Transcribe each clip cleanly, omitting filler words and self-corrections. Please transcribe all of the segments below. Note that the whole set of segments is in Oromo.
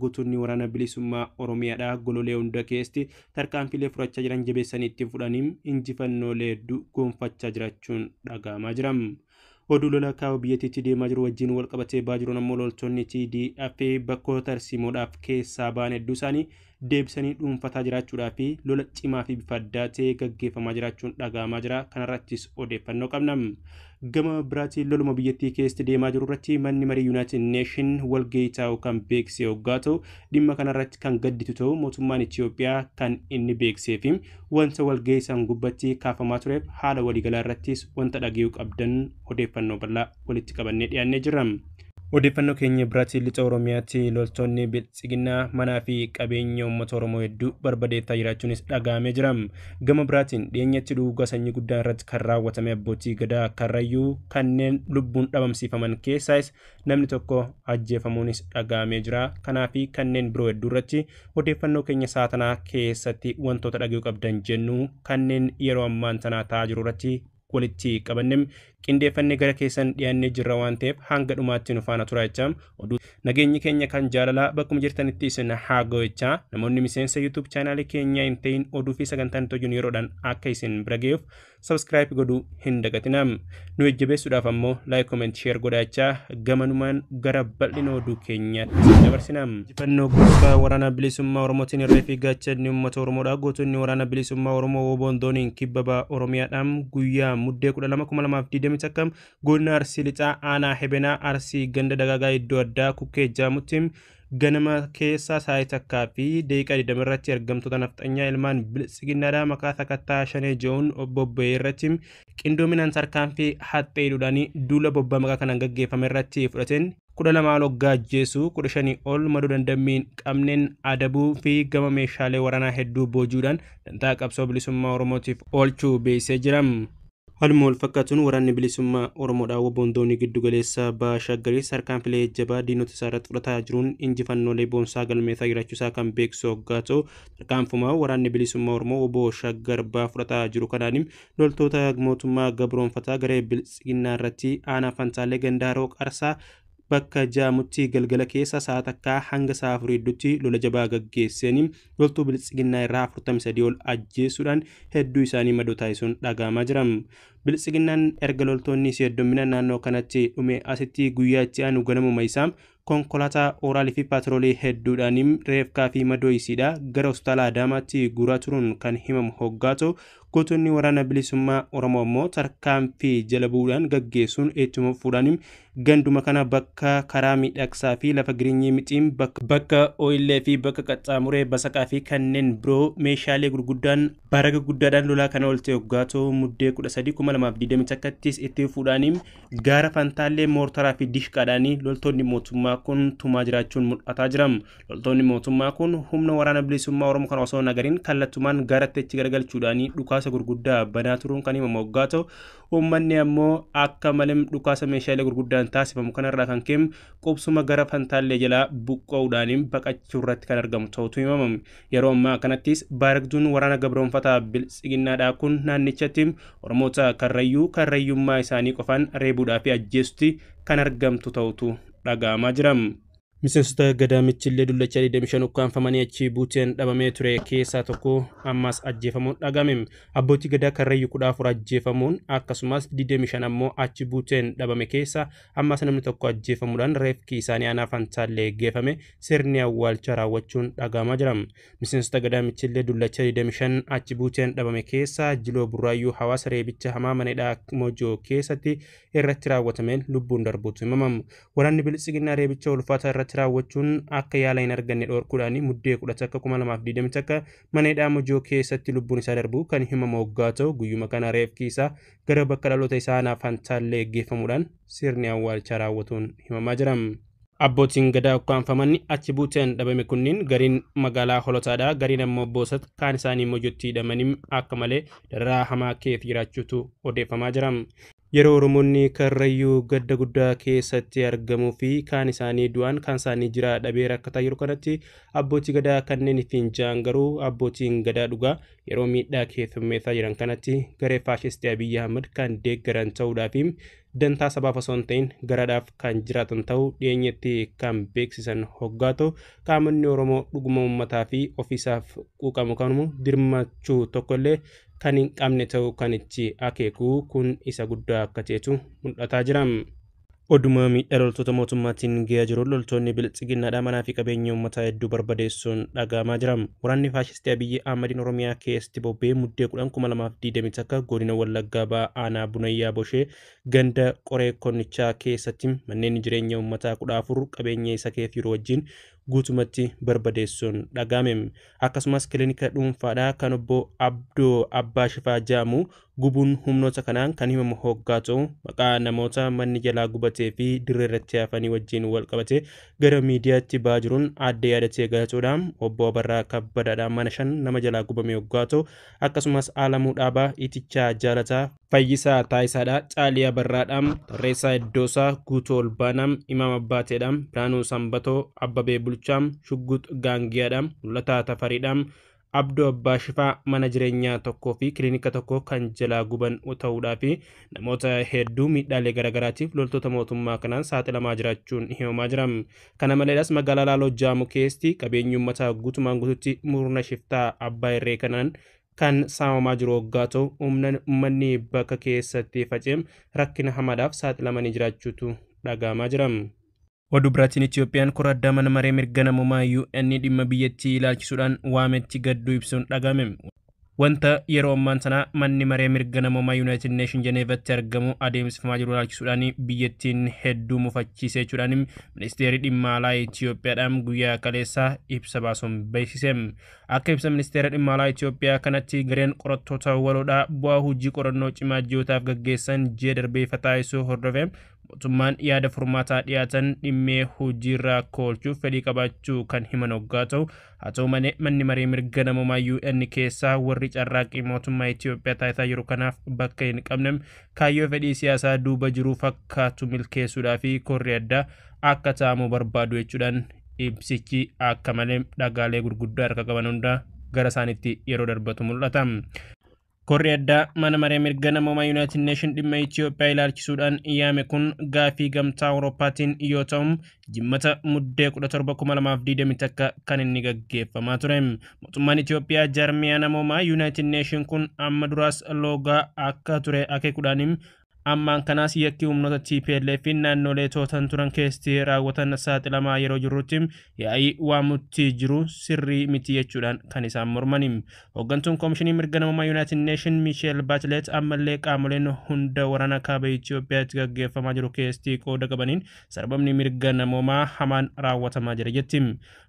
gootonni waraana bilisummaa Oromiyaadhaa gololee hunda keessatti tarkaanfilee fudhachaa jiran jabeessanii itti fudhaniin injifannoolee hedduu gonfachaa jiraachuun dhaga'amaa jira. Oduu lola kaaba biyyattiitti deemaa jiru wajjin wal qabatee jiruun ammoo loltoonni TDF bakkoota tarsiimoodhaaf keessaa ba'an hedduu isaanii deebisanii dhuunfataa jiraachuudhaa fi lola cimaa fi bifa addaa ta'ee gaggeeffamaa jiraachuun dhaga'amaa jira. Kanarrattis odeeffannoo qabna. Gama biraatiin loluma biyyattii keessatti deemaa jiru irratti manni marii United Nation walgahii taa'u kan beeksisee hoggaa ta'u dhimma kanarratti kan gadditu ta'u mootummaan Itoophiyaa kan inni beeksisee fi wanta walgahii isaan gubbatti kaafamaa tureef haala waliigalaa irrattis wanta dhaga'uu qabdan odeeffannoo bal'aa walitti qabannee dhiyaannee jirra. Odeeffannoo keenya biraatiin lixa Oromiyaatti loltoonni biltsiginaa manaa fi qabeenya uummata Oromoo hedduu barbadeessaa jiraachuunis dhaga'amee jira. Gama biraatiin dhiyeenyatti duugaa sanyii guddaa irratti kan raawwatame abbootii gadaa Karrayyuu kanneen lubbuun dhabamsiifaman keessaas namni tokko ajjeefamuunis dhaga'amee jira. Kanaa fi kanneen biroo hedduu irratti odeeffannoo keenya saatanaa keessatti wantoota dhaga'uu qabdan jennu kanneen yeroo ammaan tanaa ta'aa jiru irratti walitti qabannem qindeeffannee gara keessan dhiyaannee jirra waan ta'eef hanga dhumaatti nu faana turaa jechaa oduu nageenyi keenya kan jaalalaa bakkuma jirtanitti isin haa ga'u jechaa namoonni miseensa YouTube chaanaalii keenya hin ta'in oduu fi sagantaan tojuun yeroodhaan akka isin bira ga'uuf subscribe godhuu hin dagatinaa. Nu jajjabeessuudhaaf ammoo like comment share godhaa jechaa gamanumaan gara bal'ina oduu keenyaatti dabarsinaa. Injifannoo guddaa waraana bilisummaa Oromootiin irree fi gaachanni uummata Oromoodhaa gootonni waraana bilisummaa Oromoo WBO'n dooniin kibba Oromiyaadhaan guyyaa muddee 12 takam godina Arsii lixaa aanaa Hebenaa Arsii ganda dagaagaa iddoo addaa kukkee jaamutti ganama keessaa sa'aatii takkaa fi daqiiqaa 20 irratti argamtoota nafxanyaa ilmaan biltsiginnaadhaa maqaa sakattaa shanee je'uun bobba'ee irratti qindoominaan tarkaanfii haxxeedhuudhaan duula bobbaa maqaa kanaan gaggeeffame irratti fudhateen 12 loggaa ajjeesuu 15 ol maduu dandammiin qabneen adabuu fi gama meeshaalee waraanaa hedduu boojuudhaan dantaa qabsoo bilisummaa Oromootiif oolchuu beeksisee jira. Haaluma wal fakkaatuun waraanni bilisummaa Oromoodhaa WBO'n doonii giddu galeessa Baashaggarii tarkaanfilee jabaa diinota isaa irratti fudhataa jiruun injifannoolee boonsaa galmeessaa jiraachuusaa kan beeksisu hoggaa ta'u tarkaanfumaa waraanni bilisummaa Oromoo WBO Shaggar baa fudhataa jiru kanaan loltoota mootummaa gabroonfataa garee biltsiginnaa irratti aanaa Fantaalee Gandaaroo Qarsaa bakka jaamutti galgala keessa sa'a takkaa hanga sa'a 4 lola jabaa gaggeessanii loltuu biltsiginnaa irraa 43 ol ajjeesuudhaan hedduu isaanii madoo taasisuun dhaga'amaa jira. Biltsiginnaan erga loltoonni isii hedduminaan naannoo kanatti dhume asitti guyyaa itti aanu ganamuma isaa konkolaataa ooraalii fi paatroolii hedduudhaan reefkaa fi madoo isiidhaa gara hospitaala Adaamaatti guuraa turuun kan himamu hoggaa ta'u gootonni waraana bilisummaa Oromoo immoo tarkaanfii jala bu'uudhaan gaggeessuun ittuma fuudhaan ganduma kana bakka karaa miidhagsaa fi lafa girinyii mixiin bakka ooyillee fi bakka qaxxaamuree basaqaa fi kanneen biroo meeshaalee gurguddaan baraga guddaadhaan lolaa kana oolte hoggaa ta'u muddee 13/2021 itti fuudhaan gaara Fantaallee moortaraa fi dishqaadhaan loltoonni mootummaa kun tumaa jiraachuun mul'ataa jira. Loltoonni mootummaa kun humna waraana bilisummaa Oromoo kan osoo nagariin kallattumaan gaaratti itti garagalchuudhaan dhukaasa gurguddaa banaa turuun kan himamu hoggaa ta'u uummanni ammoo akka malee dhukaasa meeshaalee gurguddaan taasifamu kanarraa kan ka'e qubsuma gara Fantaallee jalaa buqqa'uudhaan baqachuu irratti kan argamu ta'utu himamame. Yeroo ammaa kanattis baaragduun waraana gabroonfataa biltsiginnaadhaa kun naannichatti Oromoota karrayyummaa isaanii qofaan reebuudhaa fi ajjeesutti kan argamtu ta'utu dhaga'amaa jira. Miseensota gadaa michillee dullachaa 25 ukkaanfamanii achi buuteen dhabamee ture keessaa tokko ammas ajjeefamuun dhaga'ame. Abbootii gadaa Karrayyuu 14 ajjeefamuun akkasumas 25 ammoo achi buuteen dhabame keessa ammas namni tokko ajjeefamuudhaan reefki isaanii aanaa Fantaallee geeffame sirni awwaalchaa raawwachuun dhaga'amaa jira. Miseensota gadaa michillee dullachaa 25 achi buuteen dhabame keessa Jiloo Burraayyuu hawaasa reebicha hamaa maneedhaa Mojoo keessatti irratti raawwatameen lubbuun darbuutu himamama. Waraanni biltsiginnaa reebicha ulfaataa irratti raawwachuun akka yaala hin arganne dhorkuudhaan muddee 10/2021 maneedhaa Mojoo keessatti lubbuun isaa darbu kan himamu hoggaa ta'u guyyuma kana reefki isaa gara bakka dhaloota isaa aanaa Fantaallee geeffamuudhaan sirni awwaalchaa raawwatuun himamaa jira. Abbootiin gadaa ukkaanfaman achi buuteen dhabame kunniin gariin magaalaa Holotaadhaa gariin ammoo Boosat kaan isaanii Mojotti hidhamanii akka malee dararaa hamaa keessa jiraachuutu odeeffamaa jira. Yeroo Oromoonni Karrayyuu gadda guddaa keessatti argamuu fi kaan isaanii du'an kaan isaanii jira dhabee rakkataa jiru kanatti abbootii gadaa kanneen ittiin ja'an garuu abbootiin gadaa dhugaa yeroo miidhaa keessummeessaa jiran kanatti garee faashistii Abiyyi Ahmad kan deeggaran ta'uudhaa fi dantaa sabaaf osoo hin ta'in garaadhaaf kan jiraatan ta'uu dhiyeenyatti kan beeksisan hoggaa ta'u qaamonni Oromoo dhuguma uummataa fi ofiisaaf quuqamu kanuu dirmachuu tokkollee kan hin qabne ta'uu kan itti akeeku kun isa guddaa akka ta'etu mul'ataa jira. Oduma miidhaa loltoota mootummaatiin gahaa jiru loltoonni biltsiginnaadhaa manaa fi qabeenya uummataa hedduu barbadeessuun dhagahamaa jira. Waraanni faashistii Abiyyi Ahmadiin Oromiyaa keessatti bobba'ee muddee 10/2020 akka godina Wallaggaa ba'aa aanaa Bunayyaa Boshee ganda qoree konnichaa keessatti manneen jireenya uummataa 14 qabeenya isa keefiiru wajjin guutumatti barbadeessuun dhagahame. Akkasumas kilinika dhuunfaadhaa kan obbo Abdoo Abbaa Shifaa jedhamu gubuun humnoota kanaan kan himamu hoggaa ta'u maqaa namoota manni jalaa gubatee fi dirree irratti hafanii wajjin wal qabate gara miidiyaatti ba'aa jiruun adda yaadatee galachuudhaan obbo Abarraa Kabbadaadhaan mana 5 nama jalaa gubame hoggaa ta'u akkasumas Alamuu Dhaabaa Itichaa Jaalataa Fayyisaa Taayisaadhaa Caalii Abarraadhaan Tarreessaa Iddoosaa Guutuu Olbaanaam Imaam Abbaateedhaan Biraanuu Sanbatoo Abbabee Bulchaam Shugguut Gaangiyaadhaan Mul'ataa Tafariidhaan Abdoo Abbaa Shifaa mana jireenyaa tokkoo fi kilinika tokko kan jalaa guban ta'uudhaa fi namoota hedduu miidhaalee garaagaraatiif loltoota mootummaa kanaan saaxilamaa jiraachuun himamaa jira. Kana malees magaalaa Laaloo jedhamu keessatti qabeenyi uummataa guutumaan guututti murna shiftaa abbaa irree kanaan kan saamamaa jiru hoggaa ta'u uummanni bakka keessatti faca'ee rakkina hamaadhaaf saaxilamanii jiraachuutu dhagahamaa jira. Oduu biraatiin Itoophiyaan kora addaa mana maree mirga namummaa UN dhimma biyyattii ilaalchisuudhaan waametti gadduu ibsuun dhagahame. Wanta yeroo ammaan sana manni maree mirga namummaa United Nation Jeneevatti argamu adeemsifamaa jiru ilaalchisuudhaan biyyattiin hedduu mufachiisee jechuudhaan ministeerri dhimma alaa Itoophiyaadhaan guyyaa kaleessaa ibsa baasuun beeksise. Akka ibsa ministeera dhimma alaa Itoophiyaa kanatti gareen qorattoota waloodhaa bu'aa hojii qorannoo cimaa ji'ootaaf gaggeessan ji'a darbee taasisuu hordofee mootummaan yaada furmaataa dhiyaatan dhimmee hojiirra oolchuuf fedhii qabaachuu kan himan hoggaa ta'u haa ta'u malee manni maree mirga namummaa UN keessaa warri carraaqqii mootummaa Itoophiyaa taasisaa jiru kanaaf bakka hin qabne kaayyoo fedhii siyaasaa duuba jiru fakkaatu milkeessuudhaa fi korri addaa akka taa'amu barbaadu jechuudhaan ibsichi akka malee dhagaalee gurguddaa harka qaban hunda gara isaaniitti yeroo darbatu mul'ata. Korri addaa mana maree mirga namummaa United Nation dhimma Itoophiyaa ilaalchisuudhaan yaame kun gaafii gamtaa Awurooppaatiin yoo ta'u jimmata muddee 17/2020 kan inni gaggeeffamaa ture. Mootummaan Itoophiyaa jaarmiyaa namummaa United Nation kun amma duraas loogaa akka ture akeekuudhaan ammaan kanaas yakki humnoota TPLF fi naannolee tootan turan keessatti raawwatan saaxilamaa yeroo jirrutti yaa'ii waamutti jiru sirrii miti jechuudhaan kan isaan mormani. Hooggantuun Koomishinii Mirga Namummaa United Nation Michelle Bachelet ammallee qaamoleen hunda waraana kaaba Itoophiyaatti gaggeeffamaa jiru keessatti qooda qabaniin sarbamni mirga namummaa hamaan raawwatamaa jira jetti.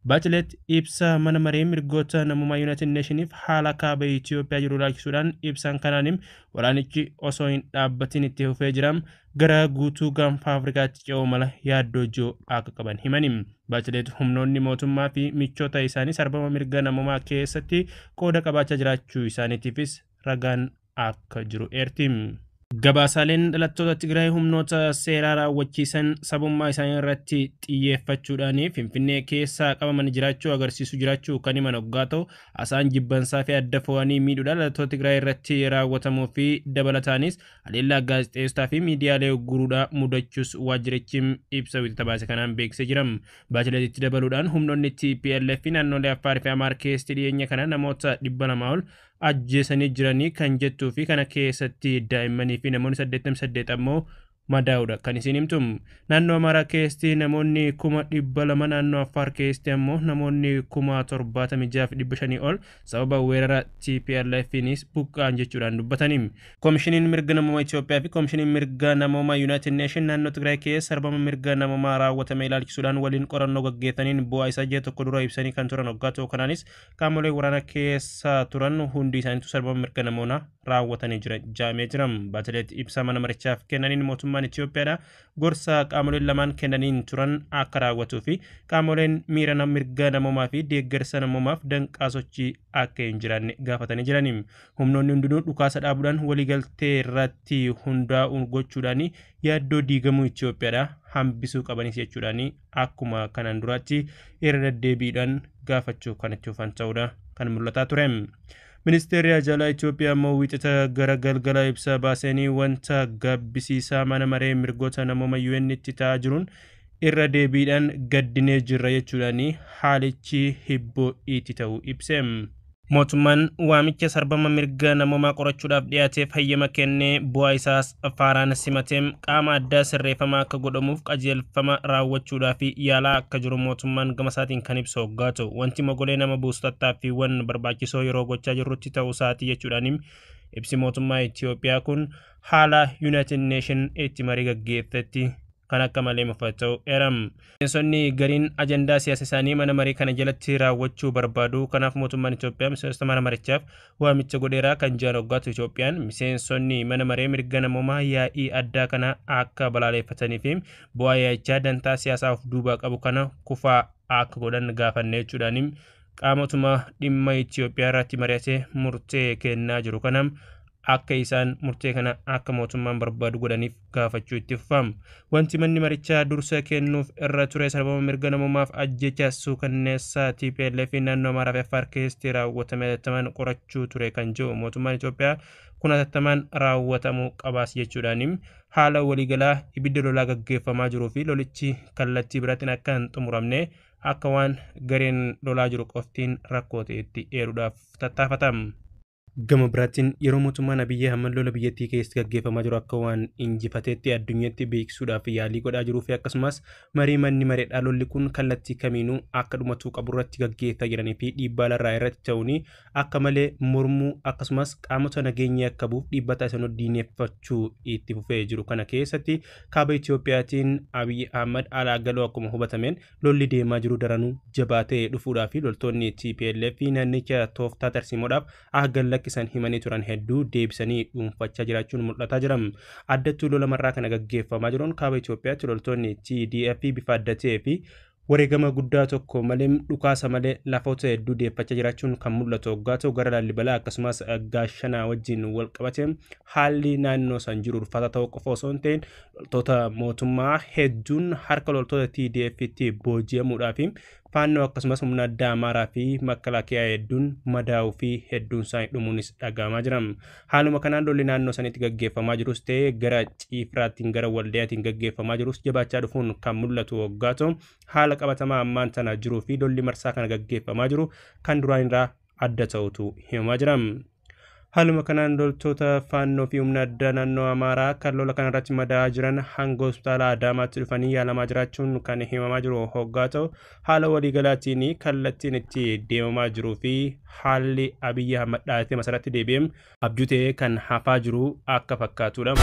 Bachelet ibsa mana maree mirgoota namummaa United Nationiif haala kaaba Itoophiyaa jiru ilaalchisuudhaan ibsan kanaan waraanichi osoo hin dhaabbatin itti fufee jiram gara guutuu gaanfa Afrikaatti ce'uu mala yaaddoo jiru akka qaban himani. Bachelet humnoonni mootummaa fi michoota isaanii sarbama mirga namummaa keessatti qooda qabaachaa jiraachuu isaaniitiifis ragaan akka jiru eerti. Gabaasaaleen dhalattoota Tigraay humnoota seeraa raawwachiisan sabummaa isaanii irratti xiyyeeffachuudhaan Finfinnee keessaa qabaman jiraachuu agarsiisu jiraachuu kan himan hoggaa ta'u asaan jibbansaa fi adda fo'anii miidhuudhaan dhalattoota Tigraay irratti raawwatamuu fi dabalataanis haleellaa gaazexeessotaa fi miidiyaalee guruudhaa mudachuus waajjirichi ibsa wixata baase kanaan beeksisee jira. Baacheletitti dabaluudhaan humnoonni TPLF fi naannolee Affaar fi Amaar keessatti dhiyeenya kana namoota 200 ol ajjeesanii jiranii kan jettuu fi kana keessatti daa'immanii fi namoonni 88 ammoo madaa'uudha kan isin himtu. Naannoo Amaaraa keessatti namoonni 200,000 naannoo Affaar keessatti ammoo namoonni 76,500 ol sababa weerara TPLFinis buqqa'an jechuudhaan dubbatanii. Koomishiniin mirga namummaa Itoophiyaa fi koomishiniin mirga namummaa United Nation naannoo Tigraay keessa sarbama mirga namummaa raawwatame ilaalchisuudhaan waliin qorannoo gaggeessaniin bu'aa isaa ji'a tokko dura ibsanii kan turan hoggaa ta'u kanaanis qaamolee waraana keessa turan hundi isaaniitu sarbama mirga namummaa raawwatanii jedhamee jira. Bachelet ibsa mana marichaaf kennaniin mootummaa Itoophiyaadha gorsa qaamoleen lamaan kennaniin turan akka raawwatuu fi qaamoleen miira mirga namummaa fi deeggarsa namummaaf danqaa sochii akka hin jiraanne gaafatanii jirani. Humnoonni hundinuu dhukaasa dhaabuudhaan waliigaltee irratti hundaa'uun gochuudhaan yaaddoo diigamuu Itoophiyaadha hambisuu qabanis jechuudhaan akkuma kanaan duraatti irra deddeebiidhaan gaafachuu kan itti fufan ta'uudha kan mul'ataa ture. Ministeerri Ajalaa Itoophiyaa immoo wiixata gara galgala ibsa baasanii wanta gabbisiisaa mana maree mirgoota namooma UN itti ta'aa jiruun irra deebiidhaan gaddinee jirra jechuudhaan haalichi hibboo itti ta'uu ibse. Mootummaan waamicha sarbama mirga namoomaa qorachuudhaaf dhiyaateef hayyama kennee bu'aa isaas faaraan simatee qaama addaa sirreeffamaa akka godhamuuf qajeelfama raawwachuudhaaf yaalaa akka jiru mootummaan gama isaatiin kan ibsu hoggaa ta'u wanti mogolee nama buusu tattaaffiiwwan barbaachisoo yeroo gochaa jirrutti ta'uu isaatii jechuudhaan ibsi mootummaa Itoophiyaa kun haala United Nation itti marii gaggeeffetti kan akka malee mufata'u eeram. Miseensonni gariin ajandaa siyaasa isaanii mana marii kana jalatti raawwachuu barbaadu. Kanaaf mootummaan Itoophiyaa miseensota mana marichaaf waamicha godheeraa kan jiran hoggaatu Itoophiyaan miseensonni mana maree mirga namoomaa yaa'ii addaa kana akka balaaleffatanii fi bu'aa yaa'ichaa dantaa siyaasaa of duubaa qabu kana kufaa akka godhan gaafanne jechuudhaan qaamotuma dhimma Itoophiyaa irratti mari'atee murtee kennaa jiru kanam akka isaan murtee kana akka mootummaan barbaadu godhaniif gaafachuu itti fufam. Wanti manni marichaa dursa kennuuf irra ture sarbama mirga namoomaaf ajjecha suukanneessaa TPLF naannoo Amaaraa fi Affaar keessatti raawwatame hatattamaan qorachuu ture kan jiru mootummaan Itoophiyaa kun hatattamaan raawwatamuu qabaas jechuudhaan haala waliigalaa ibidda lolaa gaggeeffamaa jiruu fi lolichi kallattii biraatiin akka hin xumuramne akka waan gareen lolaa jiru qoftiin rakkoo ta'etti eeruudhaaf tattaafatam. Gama biraatiin yeroo mootummaan Abiyyi Ahmad lola biyyattii keessatti gaggeeffamaa jiru akka waan injifateetti addunyaatti beeksisuudhaaf yaalii godhaa jiruu fi akkasumas marii manni mareedhaa lolli kun kallattii kamiinuu akka dhumatuu qabu irratti gaggeessaa jiranii fi dhiibbaa larraa irratti ta'uun akka malee mormuu akkasumas qaamota nageenya akka bu'uuf dhiibbata isaan diineeffachuu itti fufee jiru kana keessatti kaaba Itoophiyaatiin Abiyyi Ahmad alaa galoo akkuma hubatameen lolli deemaa jiru daranuu jabaatee dhufuudhaa fi loltoonni TPLF naannicha tooftaa tarsiimoodhaaf ahgallak isan himanii turan hedduu deebisanii dhuunfachaa jiraachuun mul'ataa jira. Addattuu lola marraa kana gaggeeffamaa jiruun kaaba Itoophiyaatti loltoonni TDF bifa addatee fi wareegama guddaa tokko malee dhukaasa malee lafoota hedduu deeffachaa jiraachuun kan mul'atu hoggaa ta'u gara Laallibalaa akkasumas Gaashanaa wajjin wal qabate haalli naannoo san jiru ulfaataa ta'uu qofa osoo hin ta'in loltoota mootummaa hedduun harka loltoota TDF'tti booji'amuudhaaf faannoo akkasumas humna addaa Amaaraa fi makalaakiyaa hedduun madaa'uu fi hedduun isaanii dhumuunis dhagahamaa jira. Haaluma kanaan lolli naannoo sanitti gaggeeffamaa jirus ta'ee gara Ciifraattiin gara Waldiyaatiin gaggeeffamaa jirus jabaachaa dhufuun kan mul'atu hoggaa ta'u haala qabatamaa ammaan tana jiruu fi lolli marsaa kana gaggeeffamaa jiru kan duraan irraa adda ta'utu himamaa jira. Haaluma kanaan loltoota faannoo fi humna addaa naannoo Amaaraa kan lola kanarratti madaa'aa jiran hanga hospitaala Adaamaatti dhufanii yaalamaa jiraachuun kan himamaa jiru hoggaa ta'u haala waliigalaatiin kallattiin itti deemamaa jiruu fi haalli Abiyyi Ahmad dhaatee masaratti deebi'ee abjuu ta'ee kan hafaa jiru akka fakkaatudha.